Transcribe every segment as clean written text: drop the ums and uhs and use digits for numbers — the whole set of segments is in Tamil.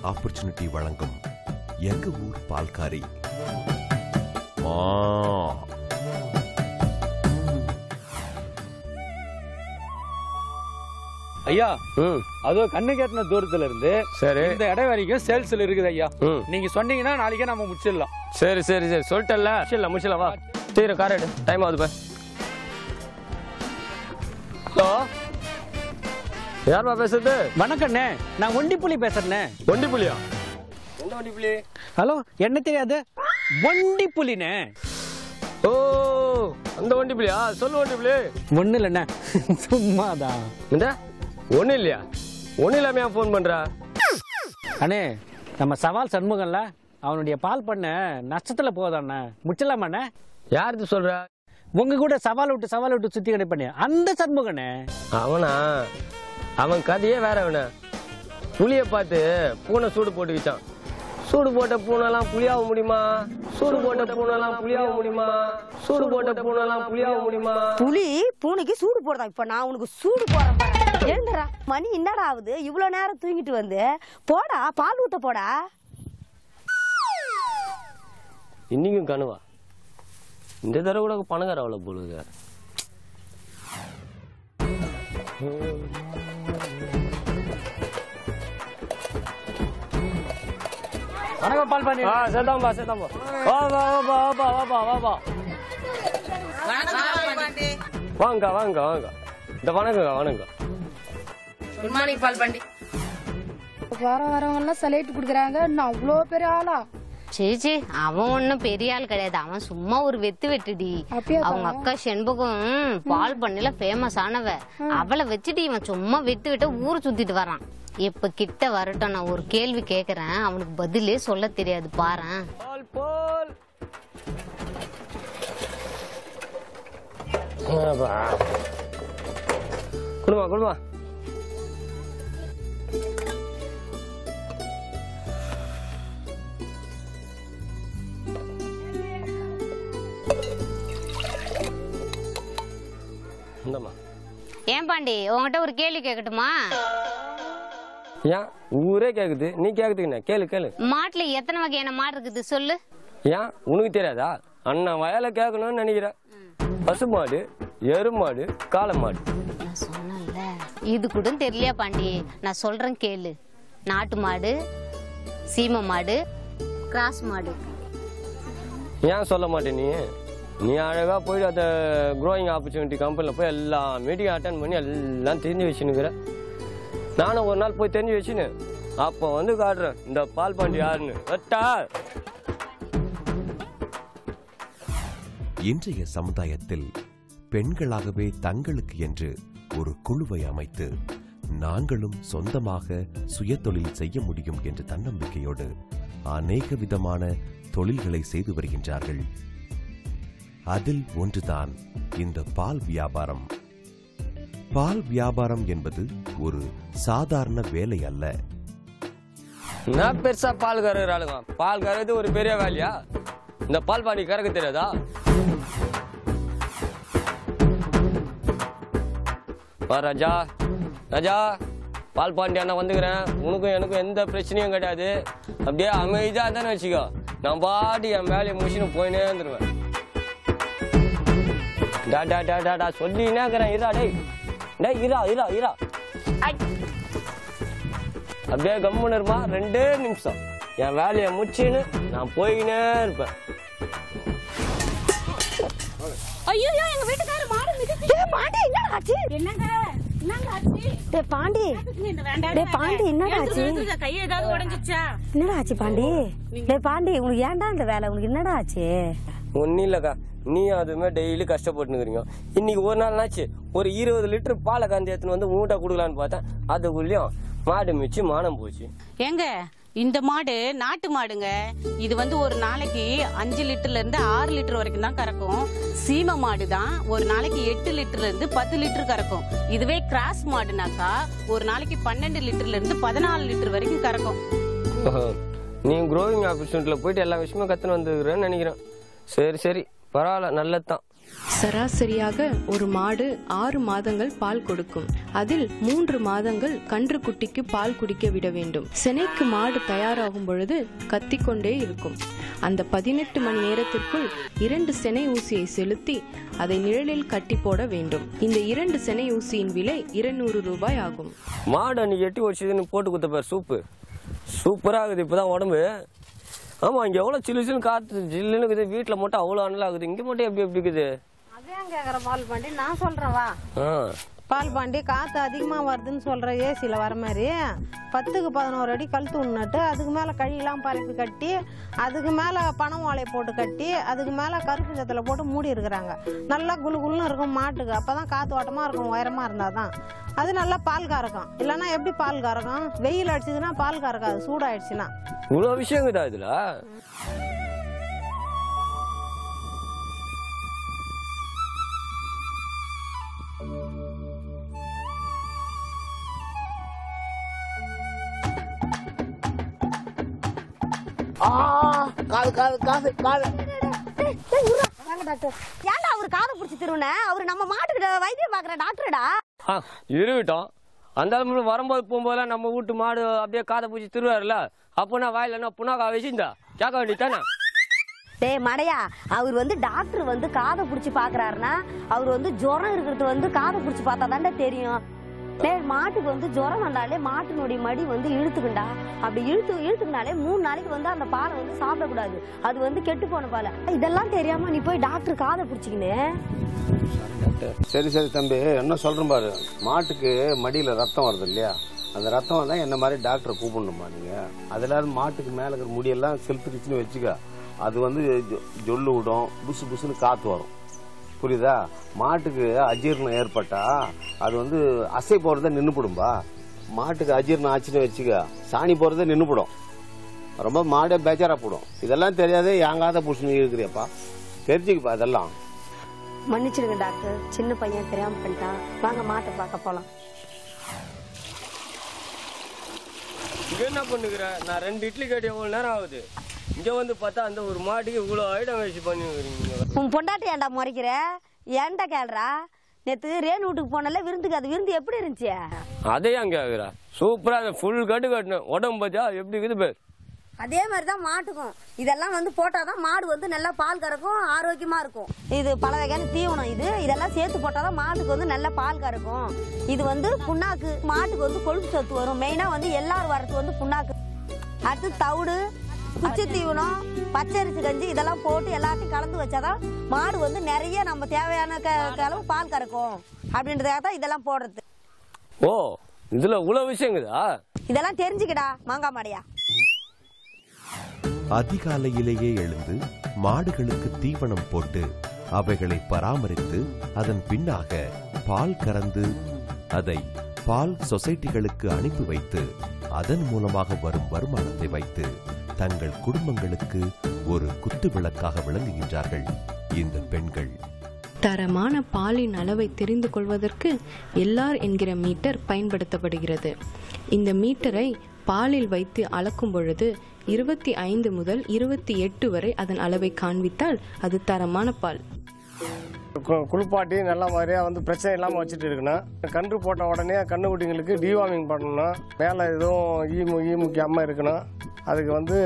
ஆப்பர்ச்சுனிட்டி வழங்கும் எங்க ஊர் பால்காரி. ஐயா, அதோ கண்ணு கேட்டின தூரத்துல இருந்து சரி இந்த இடம் வரைக்கும் சேல்ஸ்ல இருக்குது ஐயா. நீங்க சொன்னீங்கன்னா நாளைக்கே நம்ம முடிச்சிடலாம். சரி சரி சரி சொல்லிட்டல, முடிச்சிடலாம் வா. சீக்கிரம் கார் எடு, டைம் ஆகுது. ஹலோ, யாருமா பேசுறது? வணக்கண்ணே, நான் ஒண்டிப்புலி பேசுறேண்ணே. ஒண்டிப்புலியா? எந்த ஒண்டிப்புலி? ஹலோ, என்ன தெரியாது? ஒண்டிப்புலிண்ணே. ஓ, அந்த ஒண்டிப்புலியா? சொல்லு ஒண்டிப்புலி. ஒண்ணு இல்லண்ணே, சும்மாதான். இந்த ஒண்ணு இல்லையா? ஒண்ணு இல்லாம போன் பண்றா? அண்ணே, நம்ம சவால் சண்முகம்ல, அவனுடைய பால் பண்ண நஷ்டத்துல போதாண்ணே, முடிச்சலாமாண்ணே? யாருக்கு சொல்ற? உங்க கூட சவால் விட்டு சுத்தி கிடைப்பண்ணே, அந்த சண்முகண்ணே. அவனா? அவன் கதையே வேற. அவன புளிய பார்த்து பூனை சூடு போட்டுக்கிச்சான். சூடு போட்ட பூனெல்லாம் புளியாக முடியுமா? சூடு போட்ட பூனெல்லாம் புளியாக முடியுமா? சூடு போட்ட பூனெல்லாம் புளியாக முடியுமா? புலி பூனைக்கு சூடு போடுறா. இப்ப நான் உனக்கு சூடு போறேன். எழுந்துறா, மணி என்னடா ஆகுது? இவ்வளவு நேரம் தூங்கிட்டு வந்து போடா, பால் ஊத்த போடா. இன்னைக்கும் கனவா? இந்த தடவை கூட பணக்கார அவ்வளோ போடுங்க. வணக்கம் பால் பண்ணி. சேதாம்பா சேதாம்பா, வா வா வா வா வா வா வா. வாங்க வாங்க வாங்க. இந்த வணக்கங்க வணக்கம். குட் மார்னிங் பால் பண்ணி. வரவங்க எல்லாம் சலைட்டு குடுக்குறாங்க. நான் அவ்வளோ பெரிய ஆளா? சேச்சி, அவன் ஒன்னும் பெரிய ஆள் கிடையாது. அவன் சும்மா ஒரு வெட்டுடி. அவங்க அக்கா செண்பகம் பால் பண்ணல ஃபேமஸ் ஆனவ. அவளை வச்சுட்டு இவன் சும்மா வெட்டு ஊர் சுத்திட்டு வரான். இப்ப கிட்ட வரட்டும், நான் ஒரு கேள்வி கேக்குறேன், அவனுக்கு பதிலே சொல்ல தெரியாது பாரு. குடுமா குடுமா. ஏன் பாண்டி, உங்ககிட்ட ஒரு கேள்வி கேட்கட்டுமா? ஏன் ஊரே கேக்குது, நீ கேக்குதுங்க? கேளு கேளு. மாட்டுல எத்தனை வகையான மாடு இருக்குது சொல்லு. ஏன் உனக்கு தெரியாதா? அண்ணன் வயல கேட்கணும்னு நினைக்கிறேன். பசு மாடு, எரு மாடு, காளை மாடு. நான் சொன்னேன்ல, இது கூட தெரியலையா பாண்டி? நான் சொல்றேன் கேளு. நாட்டு மாடு, சீமை மாடு, கிராஸ் மாடு. ஏன் சொல்ல மாட்டேன் நீ? நீ அழகா போயிட்டு அந்த க்ரோயிங் ஆப்பர்ச்சுனிட்டி கம்பெனில போய் எல்லா மீட்டிங் அட்டன் பண்ணி எல்லாம் தெரிஞ்சு வச்சுனுக்குற. நானும் ஒரு நாள் போய் தெரிஞ்சு வச்சுன்னு அப்போ வந்து காட்டுறேன் இந்த பால் பாண்டி யாருன்னு. இன்றைய சமுதாயத்தில் பெண்களாகவே தங்களுக்கு என்று ஒரு குழுவை அமைத்து நாங்களும் சொந்தமாக சுயதொழில் செய்ய முடியும் என்ற தன்னம்பிக்கையோடு அநேக விதமான தொழில்களை செய்து வருகின்றார்கள். அதில் ஒன்றுதான் இந்த பால் வியாபாரம். பால் வியாபாரம் என்பது ஒரு சாதாரண வேலை அல்ல. நான் பெருசா பால் கறக்குற ஆளுங்க. பால் கறக்குறது ஒரு பெரிய வேலையா? இந்த பால் பாண்டி கறக்க தெரியாதா? ராஜா ராஜா, பால் பாண்டி அண்ணா வந்துக்கிறேன். உனக்கும் எனக்கும் எந்த பிரச்சனையும் கிடையாது. அப்படியே அமைதியா தானே வச்சுக்கோ. நான் பாட்டி என் வேலையை முடிச்சுன்னு போயினே இருந்துருவேன். சொல்லினே இருக்கிறேன். இரா டே டே, இரா இரா இரா. அப்படியே கம்முன்னு இருமா. 2 நிமிஷம் என் வேலையை முடிச்சுன்னு நான் போயினே இருப்பேன். ஐயோ, எங்க வீட்டுக்காரர் மாடு மிதிச்சு. பாண்டி என்னடா ஆச்சு? என்னங்க என்னங்க ஆச்சு? டேய் பாண்டி, டேய் பாண்டி என்னடா ஆச்சு? கை ஏதாவது உடைஞ்சிச்சா? என்னடா ஆச்சு பாண்டி? டேய் பாண்டி, உனக்கு ஏன்டா இந்த வேலை? உனக்கு என்னடா ஆச்சு? ஒன்னும் இல்லக்கா, நீ அதுமே டெய்லி கஷ்டப்பட்டுக்கிறீங்க. இன்னைக்கு ஒரு நாள் ஆச்சு ஒரு 20 லிட்டர் பாலை கந்து எடுத்துன்னு வந்து மூட்டை கொடுக்கலான்னு பார்த்தேன். அதுக்குள்ளயும் மாடு மிச்சு மானம் போச்சு. எங்க இந்த மாடு நாட்டு மாடுங்க. இது வந்து ஒரு நாளைக்கு 5 லிட்டர்ல இருந்து 6 லிட்டர் வரைக்கும் தான் கறக்கும். சீமை மாடு தான் ஒரு நாளைக்கு 8 லிட்டர்ல இருந்து 10 லிட்டர் கறக்கும். இதுவே கிராஸ் மாடுனாக்கா ஒரு நாளைக்கு 12 லிட்டர்ல இருந்து 14 லிட்டர் வரைக்கும் கறக்கும். நீ க்ரோவிங் ஆப்பர்ச்சுனிட்டில போயிட்டு எல்லா விஷயமும் கத்துன்னு வந்துக்கிறேன்னு நினைக்கிறேன். சரி சரி, பரவாயில்ல, நல்லதுதான். சராசரியாக ஒரு மாடு 6 மாதங்கள் பால் கொடுக்கும். அதில் 3 மாதங்கள் கன்று குட்டிக்கு பால் குடிக்க விட வேண்டும். சினைக்கு மாடு தயாராகும் பொழுது கத்திக்கொண்டே இருக்கும். அந்த 18 மணி நேரத்திற்குள் 2 சினை ஊசியை செலுத்தி அதை நிழலில் கட்டி போட வேண்டும். இந்த 2 சினை ஊசியின் விலை 200 ரூபாய் ஆகும். மாடு அன்னைக்கு எட்டி வச்சுன்னு போட்டு கொடுத்த பேர் சூப்பரா இருக்குது. இப்பதான் உடம்பு. ஆமா, இங்க எவ்வளவு சில்லு சில்லு காத்து ஜில்லுன்னு இருக்குது. வீட்டுல மட்டும் அவ்வளவு அனல் ஆகுது. இங்க மட்டும் எப்படி இருக்குது? அதான் கேக்குற பால் பாண்டி, நான் சொல்றேன் வா. பால் பாண்டி காத்து அதிகமா வருதுன்னு சொல்ற ஏசில வர மாதிரி 10க்கு 11 அடி கழுத்து உண்ணட்டு, அதுக்கு மேல கழியெல்லாம் பரப்பி கட்டி, அதுக்கு மேல பணம் ஓலையை போட்டு கட்டி, அதுக்கு மேல கருப்பு சத்துல போட்டு மூடி இருக்கிறாங்க. நல்லா குளு குளுன்னு இருக்கும் மாட்டுக்கு. அப்பதான் காத்து ஓட்டமா இருக்கும். உயரமா இருந்தாதான் அது நல்லா பால் கறக்கும். இல்லன்னா எப்படி பால் கறக்கும்? வெயில் அடிச்சதுன்னா பால் கறக்காது, சூடாயிடுச்சுன்னா. இவ்வளவு விஷயம் இதுல. ஏன்டா அவரு காதை புடிச்சு திருவுன? அவரு நம்ம மாட்டுக்கிட்ட வைத்தியம் பாக்குற டாக்டர்டா. இருக்கட்டும். அந்த வரும்போது போகும்போதெல்லாம் நம்ம வீட்டு மாடு அப்படியே காதை பூச்சி திருவாருல, அப்போனா வாயில என்ன புண்ணாக்கா வச்சிருந்தா கேட்க வேண்டியதானே? டேய் மடையா, அவர் வந்து டாக்டர் வந்து காதை புடிச்சு பாக்குறாருன்னா அவர் வந்து ஜுரம் இருக்கிறது வந்து காதை புடிச்சு பார்த்தா தாண்டா தெரியும். மாட்டுக்கு வந்து ஜுரம் வந்தாலே மாட்டினுடைய மடி வந்து இழுத்துக்குண்டா. அப்படி இழுத்துக்குனாலே 3 நாளைக்கு வந்து அந்த பாலை வந்து சாப்பிடக்கூடாது. அது வந்து கெட்டு போன பாலை. இதெல்லாம் தெரியாம நீ போய் டாக்டர் காதை பிடிச்சிக்கினே. சரி தம்பி, என்ன சொல்றேன் பாரு. மாட்டுக்கு மடியில ரத்தம் வருது இல்லையா? அந்த ரத்தம் வந்தா என்ன மாதிரி டாக்டரை கூப்பிடணுமா நீங்க? அதுல மாட்டுக்கு மேல இருக்கிற முடியெல்லாம் செலுத்துச்சுன்னு வச்சுக்க, அது வந்து ஜொல்லு விடும், புசு புசுன்னு காத்து வரும். புரியுதா? மாட்டுக்கு அஜீரணம் ஏற்பட்டா அது வந்து அசை போறத நின்றுபடும்பா. மாட்டுக்கு அஜீரணம் ஆச்சுன்னு வச்சுக்க, சாணி போறத நின்றுபடும். ரொம்ப மாடே பேஜாரா போடும். இதெல்லாம் தெரியாதே ஏங்காத புஷன் இருக்கிறியப்பா, தெரிஞ்சுக்கப்பா இதெல்லாம். மன்னிச்சிடுங்க டாக்டர், சின்ன பையன் தெரியாம பண்ணிட்டான். வாங்க மாட்டை பார்க்க போலாம். என்ன பண்ணுகிற? நான் 2 இட்லி கட்டி எவ்வளவு நேரம் ஆகுது. இங்க வந்து பார்த்தா அந்த ஒரு மாட்டுக்கு இவ்வளவு ஐட்டம் வச்சு பண்ணுவீங்க. உன் பொண்டாட்டி ஏன்டா முறைக்கிற? ஏன்டா கேள்றா? நேத்து ரேணு வீட்டுக்கு போனால விருந்துக்கு, அது விருந்து எப்படி இருந்துச்சு? அதையும் கேக்குறா. சூப்பரா ஃபுல் கட்டு கட்டணும். உடம்பு பார்த்தா எப்படி இருக்குது பேர்? அதே மாதிரிதான் மாட்டுக்கும். இதெல்லாம் வந்து போட்டாதான் மாடு வந்து நல்லா பால் கறக்கும், ஆரோக்கியமா இருக்கும். இது பல வகையான தீவனம். இதெல்லாம் சேர்த்து போட்டாதான் மாட்டுக்கு வந்து நல்லா பால் கறக்கும். இது வந்து புண்ணாக்கு. மாட்டுக்கு வந்து கொழுப்பு சத்து வரும். மெயினா வந்து எல்லாரும் வரது வந்து புண்ணாக்கு. அடுத்து தவிடு, குச்சி தீவனம், பச்சரிசி கஞ்சி இதெல்லாம் போட்டு எல்லாத்தையும் கலந்து வச்சாதான் மாடு வந்து நிறைய நம்ம தேவையான அளவு பால் கறக்கும். அப்படின்றதுக்காக தான் இதெல்லாம் போடுறது. ஓ, இதுல இவ்வளவு விஷயங்களா? இதெல்லாம் தெரிஞ்சுக்கடா மாங்கா மாடையா. அதிகாலையிலேயே எழுந்து மாடுகளுக்கு தீவனம் போட்டு அவைகளை பராமரித்து அதன் பின்னாக பால் கறந்து அதை பால் சொசைட்டிகளுக்கு அனுப்பி வைத்து அதன் மூலமாக வரும் வருமானத்தை வைத்து தங்கள் குடும்பங்களுக்கு ஒரு குத்து விளக்காக விளங்குகின்றார்கள் இந்த பெண்கள். தரமான பாலின் அளவை தெரிந்து கொள்வதற்கு எல்லார் என்கிற மீட்டர் பயன்படுத்தப்படுகிறது. இந்த மீட்டரை பாலில் வைத்து அளக்கும் பொழுது 25 முதல் 28 வரை அதன் அளவை காண்பித்தால் அது தரமான பால். குளிப்பாட்டி நல்ல மாதிரியா வந்து பிரச்சனை இல்லாமல் வச்சுட்டு இருக்கணும். கன்று போட்ட உடனே கண்ணுக்குட்டிங்களுக்கு டிவார்மிங் பண்ணணும். மேலே எதுவும் ஈமுக்கியாமல் இருக்கணும். அதுக்கு வந்து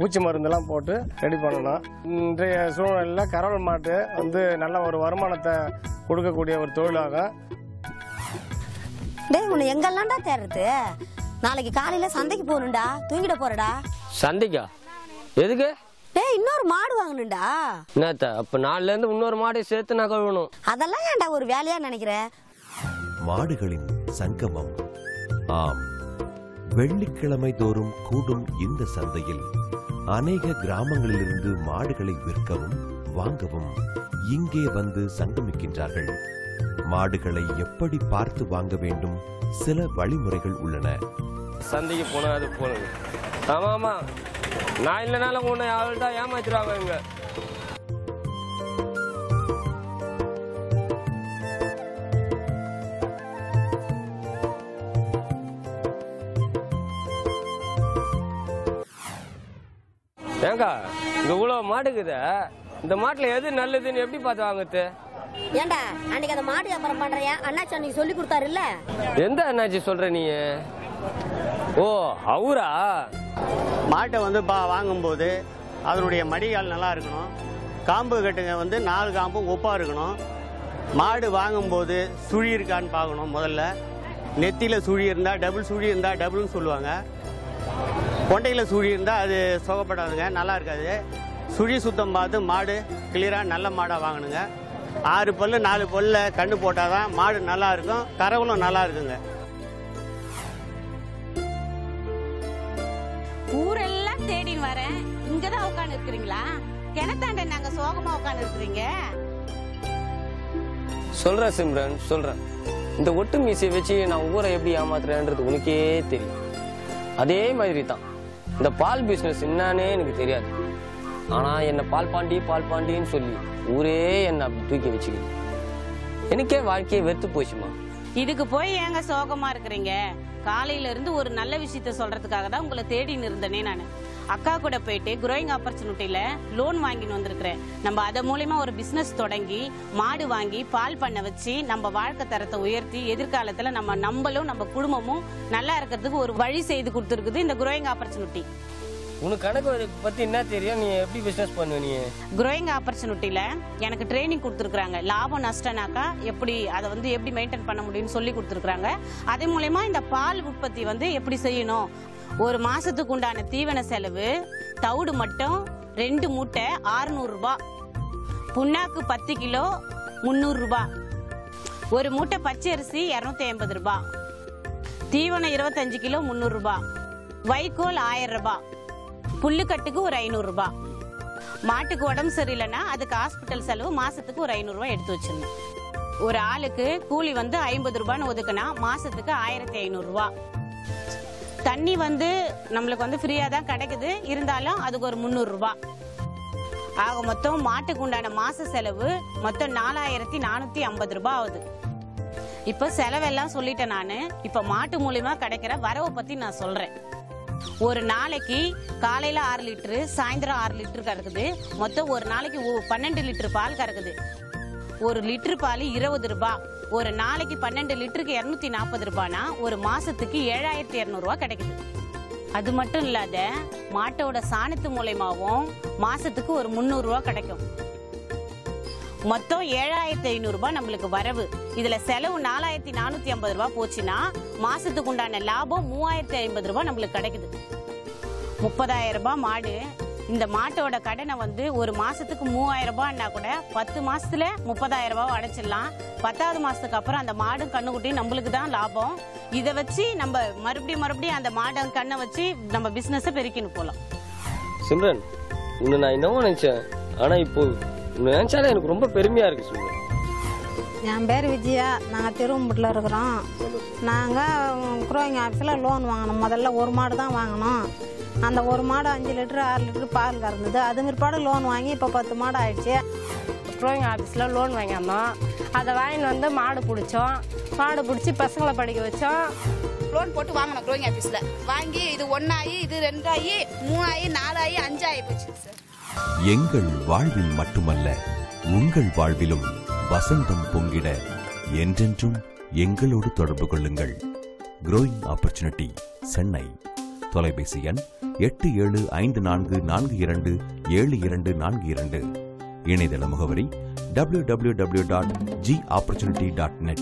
பூச்சி மருந்தெல்லாம் போட்டு ரெடி பண்ணணும். இன்றைய சூழ்நிலையில் கறவல் மாட்டு வந்து நல்ல ஒரு வருமானத்தை கொடுக்கக்கூடிய ஒரு தொழிலாகும். டேய், உன்னை எங்கெல்லாம்டா தேடுறது? நாளைக்கு காலையில சந்தைக்கு போகணும்டா. தூங்கிட போறடா. சந்தைக்கா? எதுக்கு? டேய், இன்னொரு மாடு வாங்கணும்டா. என்னத்த? அப்ப நாளைல இருந்து இன்னொரு மாடை சேர்த்து நான் கழுவணும். அதெல்லாம் ஏன்டா ஒரு வேலையா நினைக்கிற? மாடுகளின் சங்கமம். ஆம், வெள்ளிக்கிழமை தோறும் கூடும் இந்த சந்தையில் அநேக கிராமங்களிலிருந்து மாடுகளை விற்கவும் வாங்கவும் இங்கே வந்து சங்கமிக்கின்றார்கள். மாடுகளை எப்படி பார்த்து வாங்க வேண்டும், சில வழிமுறைகள் உள்ளன. சந்தைக்கு போனா அது போனது. ஆமா, நான் இல்லைனாலும் உன்னை அவள் தான் ஏமாத்திடுவாங்க. இங்க ஏங்கா இங்க இவ்வளவு மாடுக்குத, இந்த மாட்டுல எது நல்லதுன்னு எப்படி பார்த்து வாங்குறது? ஏண்டா அன்னைக்கு அந்த மாடு வியாபாரம் பண்றியா அண்ணாச்சி அன்னைக்கு சொல்லி கொடுத்தாரு இல்ல? எந்த அண்ணாச்சி சொல்ற நீ? ஓ அவரா? மாட்டை வந்து வாங்கும்போது அதனுடைய மடிகால் நல்லா இருக்கணும், காம்பு கட்டுங்க வந்து 4 காம்பும் ஒப்பா இருக்கணும். மாடு வாங்கும்போது சுழி இருக்கான்னு பார்க்கணும். முதல்ல நெத்தியில் சுழி இருந்தால் டபுள், சுழி இருந்தால் டபுள்னு சொல்லுவாங்க. கொண்டையில் சுழி இருந்தால் அது சுகப்படாதுங்க, நல்லா இருக்காது. சுழி சுத்தம் பார்த்து மாடு கிளியராக நல்ல மாடாக வாங்கணுங்க. 6 பல்லு 4 பல்ல கண்ணு போட்டால் தான் மாடு நல்லா இருக்கும், கறவலும் நல்லா இருக்குங்க. ஊரெல்லாம் தேடின்னு வரேன், இங்கதான் உட்காந்து இருக்கிறீங்களா? கிணத்தாண்ட நாங்க சோகமா உட்காந்து இருக்கிறீங்க. சொல்றேன் சிம்ரன், சொல்றேன். இந்த ஒட்டு மீசையை வச்சு நான் ஊரை எப்படி ஏமாத்துறேன்றது உனக்கே தெரியும். அதே மாதிரி தான் இந்த பால் பிசினஸ் என்னன்னே எனக்கு தெரியாது. ஆனா என்ன பால் பாண்டின்னு சொல்லி ஊரே என்ன அப்படி தூக்கி வச்சுக்கிது. எனக்கே வாழ்க்கையை வெறுத்து போச்சுமா. இதுக்கு போய் ஏங்க சோகமா இருக்கிறீங்க? காலையில இருந்து ஒரு நல்ல விஷயத்த சொல்றதுக்காக தான் உங்களை தேடின்னு இருந்தேனே நானு. அக்கா கூட போயிட்டு குரோயிங் ஆப்பர்ச்சுனிட்டியில லோன் வாங்கின்னு வந்திருக்கிறேன். நம்ம அத மூலமா ஒரு பிசினஸ் தொடங்கி மாடு வாங்கி பால் பண்ண வச்சு நம்ம வாழ்க்கை தரத்தை உயர்த்தி எதிர்காலத்துல நம்மளும் நம்ம குடும்பமும் நல்லா இருக்கிறதுக்கு ஒரு வழி செய்து கொடுத்துருக்குது இந்த குரோயிங் ஆப்பர்ச்சுனிட்டி. உனக்கு கணக்கு பத்தி என்ன தெரியும்? நீ எப்படி பிசினஸ் பண்ணுவ? நீ குரோயிங் ஆப்பர்ச்சுனிட்டியில எனக்கு ட்ரைனிங் கொடுத்துருக்காங்க. லாபம் நஷ்டனாக்கா எப்படி அதை வந்து எப்படி மெயின்டைன் பண்ண முடியும்னு சொல்லி கொடுத்துருக்காங்க. அதே மூலமா இந்த பால் உற்பத்தி வந்து எப்படி செய்யணும், ஒரு மாசத்துக்கு உண்டான தீவன செலவு தவிடு மட்டும் 2 மூட்டை 600 ரூபாய், புண்ணாக்கு 10 கிலோ 300 ரூபாய், ஒரு மூட்டை பச்சை அரிசி 250 ரூபாய், தீவனம் 25 கிலோ 300 ரூபாய், வைக்கோல் 1000 ரூபாய், புல்லுக்கட்டுக்கு ஒரு 500 ரூபாய். மாட்டுக்கு உடம்பு சரியில்லைன்னா அதுக்கு ஹாஸ்பிட்டல் செலவு மாசத்துக்கு ஒரு 500 ரூபாய் எடுத்து வச்சிடணும். ஒரு ஆளுக்கு கூலி வந்து 50 ரூபான்னு ஒதுக்குனா மாசத்துக்கு 1500 ரூபாய். தண்ணி வந்து நம்மளுக்கு வந்து ஃப்ரீயா தான் கிடைக்குது, இருந்தாலும் அதுக்கு ஒரு 300 ரூபாய். ஆக மொத்தம் மாட்டுக்கு உண்டான மாச செலவு மொத்தம் 4450 ரூபாய் ஆகுது. இப்ப செலவெல்லாம் சொல்லிட்டேன் நானு. இப்ப மாட்டு மூலியமா கிடைக்கிற வரவை பத்தி நான் சொல்றேன். ஒரு நாளைக்கு காலையில 6 லிட்டரு, சாயந்தரம் 6 லிட்டரு கறக்குது. மொத்தம் ஒரு நாளைக்கு 12 லிட்டர் பால் கறக்குது. ஒரு லிட்டர் பால் 20 ரூபாய். ஒரு நாளைக்கு 12 லிட்டருக்கு 240 ரூபாய்னா ஒரு மாசத்துக்கு 7200 ரூபாய் கிடைக்குது. அது மட்டும் இல்லாத மாட்டோட சாணத்து மூலமாவும் மாசத்துக்கு ஒரு 300 ரூபாய் கிடைக்கும். மொத்தம் 7500 ரூபாய் நம்மளுக்கு வரவு. இதுல செலவு 4450 ரூபாய் போச்சுன்னா மாசத்துக்கு உண்டான லாபம் 3050 ரூபாய் நம்மளுக்கு கிடைக்குது. 30000 ரூபாய் மாடு. இந்த மாட்டோட கடனை வந்து ஒரு மாசத்துக்கு 3000 ரூபாய்னா கூட 10 மாசத்துல 30000 ரூபாய் அடைச்சிடலாம். 10வது மாசத்துக்கு அப்புறம் அந்த மாடு கண்ணுக்குட்டி நம்மளுக்கு தான் லாபம். இதை வச்சு நம்ம மறுபடியும் அந்த மாடு கண்ணை வச்சு நம்ம பிசினஸ் பெருக்கின்னு போலாம். சிம்ரன், உன்னை நான் என்னவோ நினைச்சேன், ஆனா இப்போ நினைச்சாலே எனக்கு ரொம்ப பெருமையா இருக்கு. சிம்ரன், என் பேர் விஜயா, நாங்கள் திருவம்பூட்டில் இருக்கிறோம். நாங்கள் குரோயிங் ஆஃபீஸில் லோன் வாங்கினோம். முதல்ல ஒரு மாடு தான் வாங்கினோம். அந்த ஒரு மாடு 5 லிட்டரு 6 லிட்டரு பால் கறந்தது. அது பிற்பாடு லோன் வாங்கி இப்போ 10 மாடு ஆயிடுச்சு. குரோயிங் ஆஃபீஸில் லோன் வாங்கியிருந்தோம். அதை வாங்கிட்டு வந்து மாடு பிடிச்சோம். மாடு பிடிச்சி பசங்களை படிக்க வச்சோம். லோன் போட்டு வாங்கினோம் குரோயிங் ஆஃபீஸில். வாங்கி இது 1 ஆகி, இது 2 ஆகி, 3 ஆகி, 4 ஆகி, 5 ஆகி போச்சு சார். எங்கள் வாழ்வில் மட்டுமல்ல, உங்கள் வாழ்விலும் வசந்தம் பொங்கிட என்றென்றும் எங்களோடு தொடர்பு கொள்ளுங்கள். Growing opportunity, Chennai. தொலைபேசி எண் 8754427242. இணையதள முகவரி www.gopportunity.net.